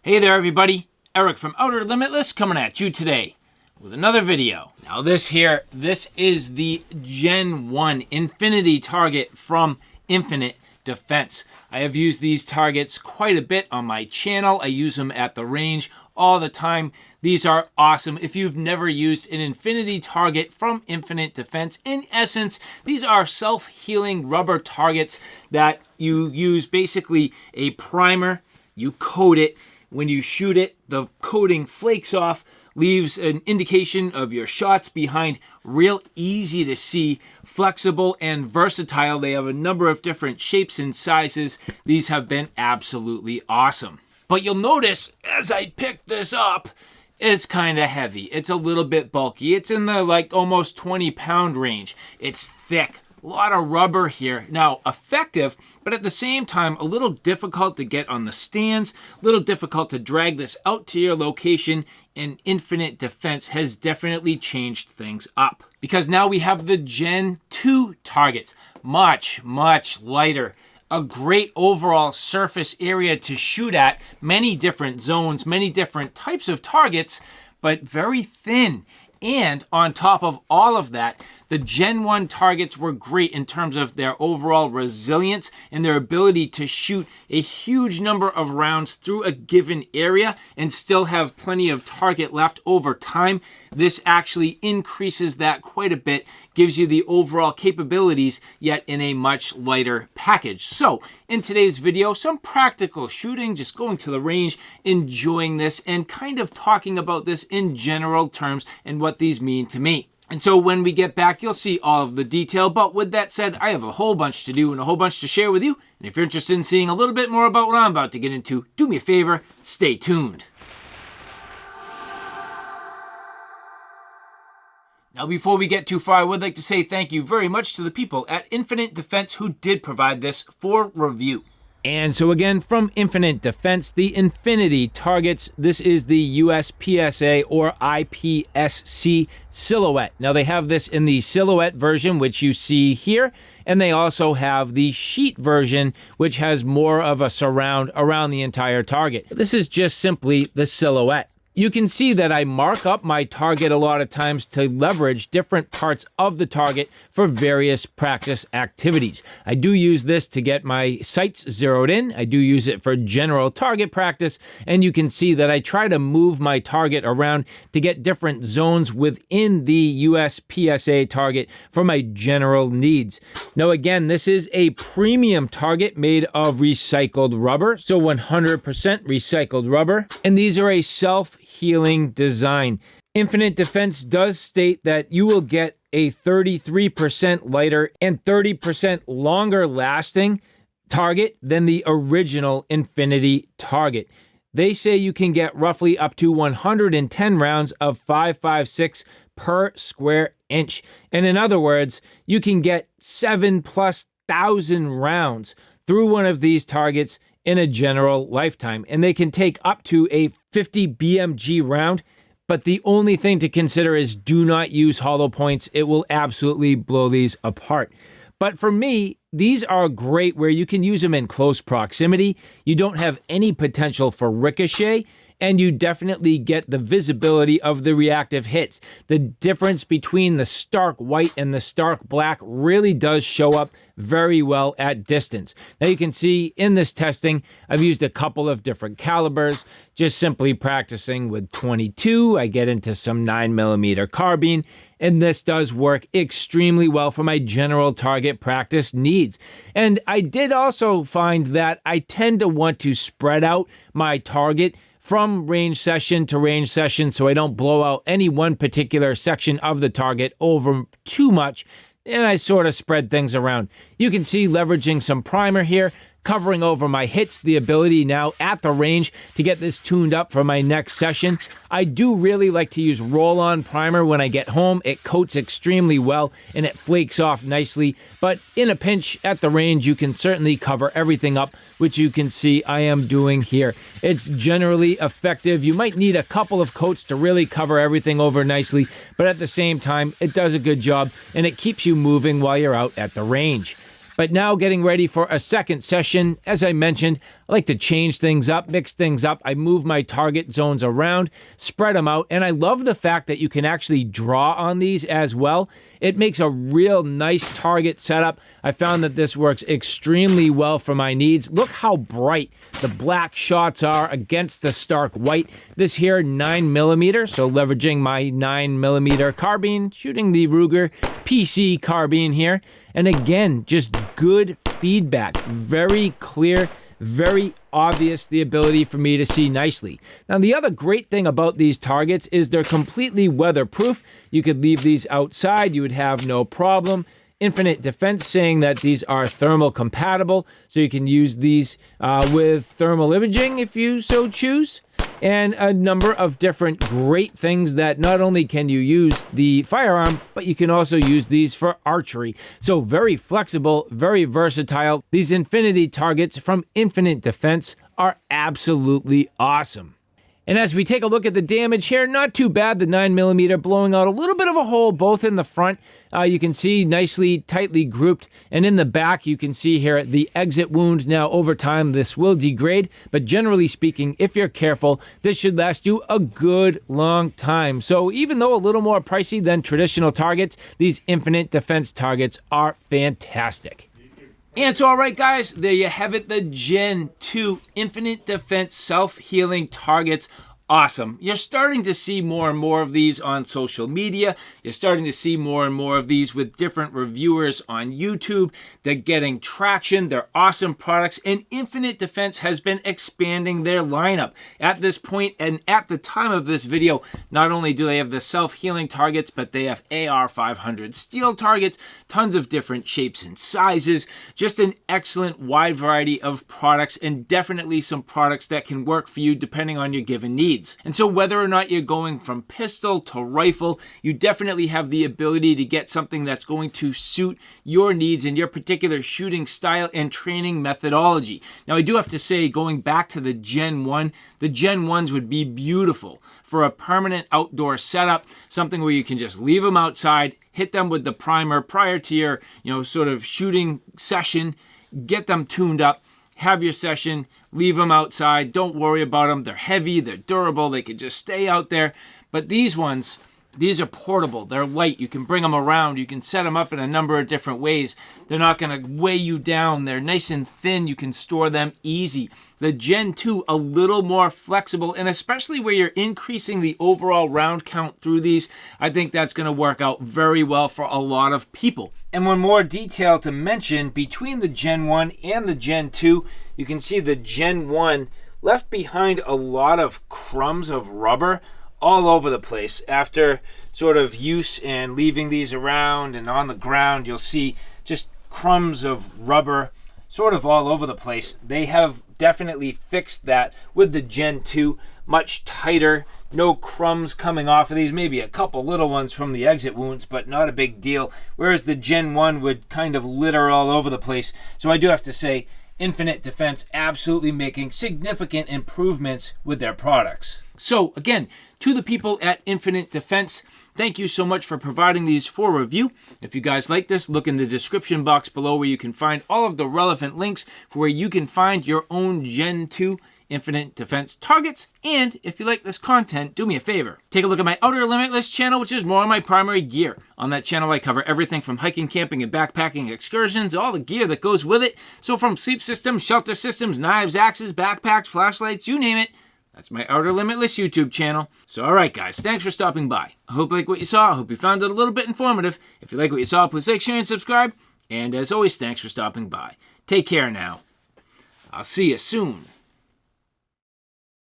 Hey there everybody, Eric from Outer Limitless coming at you today with another video. Now this is the Gen 1 Infinity target from Infinite Defense. I have used these targets quite a bit on my channel. I use them at the range all the time. These are awesome. If you've never used an Infinity target from Infinite Defense, in essence, these are self-healing rubber targets that you use basically a primer, you coat it. When you shoot it, the coating flakes off, leaves an indication of your shots behind. Real easy to see, flexible and versatile. They have a number of different shapes and sizes. These have been absolutely awesome. But you'll notice as I pick this up, it's kind of heavy. It's a little bit bulky. It's in the almost 20-pound range. It's thick. A lot of rubber here. Now, effective, but at the same time, a little difficult to get on the stands, a little difficult to drag this out to your location, and Infinite Defense has definitely changed things up. Because now we have the Gen 2 targets. Much, much lighter. A great overall surface area to shoot at. Many different zones, many different types of targets, but very thin. And on top of all of that, the Gen 1 targets were great in terms of their overall resilience and their ability to shoot a huge number of rounds through a given area and still have plenty of target left over time. This actually increases that quite a bit, gives you the overall capabilities, yet in a much lighter package. So in today's video, some practical shooting, just going to the range, enjoying this, and kind of talking about this in general terms and what these mean to me. And so when we get back, you'll see all of the detail. But with that said, I have a whole bunch to do and a whole bunch to share with you. And if you're interested in seeing a little bit more about what I'm about to get into, do me a favor, stay tuned. Now, before we get too far, I would like to say thank you very much to the people at Infinite Defense who did provide this for review. And so again, from Infinite Defense, the Infinity targets, this is the USPSA or IPSC silhouette. Now they have this in the silhouette version, which you see here, and they also have the sheet version, which has more of a surround around the entire target. This is just simply the silhouette. You can see that I mark up my target a lot of times to leverage different parts of the target for various practice activities. I do use this to get my sights zeroed in. I do use it for general target practice, and you can see that I try to move my target around to get different zones within the USPSA target for my general needs. Now again, this is a premium target made of recycled rubber, so 100% recycled rubber, and these are a self-healing design. Infinite Defense does state that you will get a 33% lighter and 30% longer lasting target than the original Infinity target. They say you can get roughly up to 110 rounds of 5.56 per square inch. And in other words, you can get 7,000+ rounds through one of these targets in a general lifetime, and they can take up to a 50 BMG round. But the only thing to consider is do not use hollow points. It will absolutely blow these apart. But for me, these are great where you can use them in close proximity. You don't have any potential for ricochet, and you definitely get the visibility of the reactive hits. The difference between the stark white and the stark black really does show up very well at distance. Now you can see in this testing, I've used a couple of different calibers, just simply practicing with 22. I get into some 9mm carbine, and this does work extremely well for my general target practice needs. And I did also find that I tend to want to spread out my target from range session to range session so I don't blow out any one particular section of the target over too much, and I sort of spread things around. You can see leveraging some primer here, covering over my hits, the ability now at the range to get this tuned up for my next session. I do really like to use roll-on primer when I get home. It coats extremely well and it flakes off nicely, but in a pinch at the range, you can certainly cover everything up, which you can see I am doing here. It's generally effective. You might need a couple of coats to really cover everything over nicely, but at the same time, it does a good job and it keeps you moving while you're out at the range. But now getting ready for a second session, as I mentioned, I like to change things up, mix things up. I move my target zones around, spread them out, and I love the fact that you can actually draw on these as well. It makes a real nice target setup. I found that this works extremely well for my needs. Look how bright the black shots are against the stark white. This here 9mm, so leveraging my 9mm carbine, shooting the Ruger PC carbine here. And again, just good feedback, very clear, very obvious, the ability for me to see nicely. Now, the other great thing about these targets is they're completely weatherproof. You could leave these outside, you would have no problem. Infinite Defense saying that these are thermal compatible, so you can use these with thermal imaging if you so choose. And a number of different great things that not only can you use the firearm, but you can also use these for archery. So very flexible, very versatile. These Infinity targets from Infinite Defense are absolutely awesome. And as we take a look at the damage here, not too bad. The 9mm blowing out a little bit of a hole both in the front. You can see nicely, tightly grouped. And in the back, you can see here the exit wound. Now, over time, this will degrade. But generally speaking, if you're careful, this should last you a good long time. So even though a little more pricey than traditional targets, these Infinite Defense targets are fantastic. And so, all right, guys, there you have it, the Gen 2 Infinite Defense Self-Healing Targets. Awesome. You're starting to see more and more of these on social media. You're starting to see more and more of these with different reviewers on YouTube. They're getting traction. They're awesome products. And Infinite Defense has been expanding their lineup. At this point and at the time of this video, not only do they have the self-healing targets, but they have AR-500 steel targets, tons of different shapes and sizes, just an excellent wide variety of products, and definitely some products that can work for you depending on your given needs. And so whether or not you're going from pistol to rifle, you definitely have the ability to get something that's going to suit your needs and your particular shooting style and training methodology. Now, I do have to say, going back to the Gen 1, the Gen 1s would be beautiful for a permanent outdoor setup, something where you can just leave them outside, hit them with the primer prior to your, sort of shooting session, get them tuned up, have your session, leave them outside, don't worry about them. They're heavy, they're durable, they can just stay out there. But these ones, these are portable, they're light, you can bring them around, you can set them up in a number of different ways. They're not going to weigh you down, they're nice and thin, you can store them easy. The Gen 2, a little more flexible, and especially where you're increasing the overall round count through these, I think that's going to work out very well for a lot of people. And one more detail to mention, between the Gen 1 and the Gen 2, you can see the Gen 1 left behind a lot of crumbs of rubber all over the place. After sort of use and leaving these around and on the ground, you'll see just crumbs of rubber sort of all over the place. They have definitely fixed that with the Gen 2, much tighter, no crumbs coming off of these, maybe a couple little ones from the exit wounds, but not a big deal, whereas the Gen 1 would kind of litter all over the place. So I do have to say, Infinite Defense absolutely making significant improvements with their products. So again, to the people at Infinite Defense, thank you so much for providing these for review. If you guys like this, look in the description box below where you can find all of the relevant links for where you can find your own Gen 2 Infinite Defense targets. And if you like this content, do me a favor. Take a look at my Outer Limitless channel, which is more on my primary gear. On that channel, I cover everything from hiking, camping, and backpacking excursions, all the gear that goes with it. So from sleep systems, shelter systems, knives, axes, backpacks, flashlights, you name it. That's my Outer Limitless YouTube channel. So all right, guys, thanks for stopping by. I hope you like what you saw. I hope you found it a little bit informative. If you like what you saw, please like, share, and subscribe. And as always, thanks for stopping by. Take care now. I'll see you soon.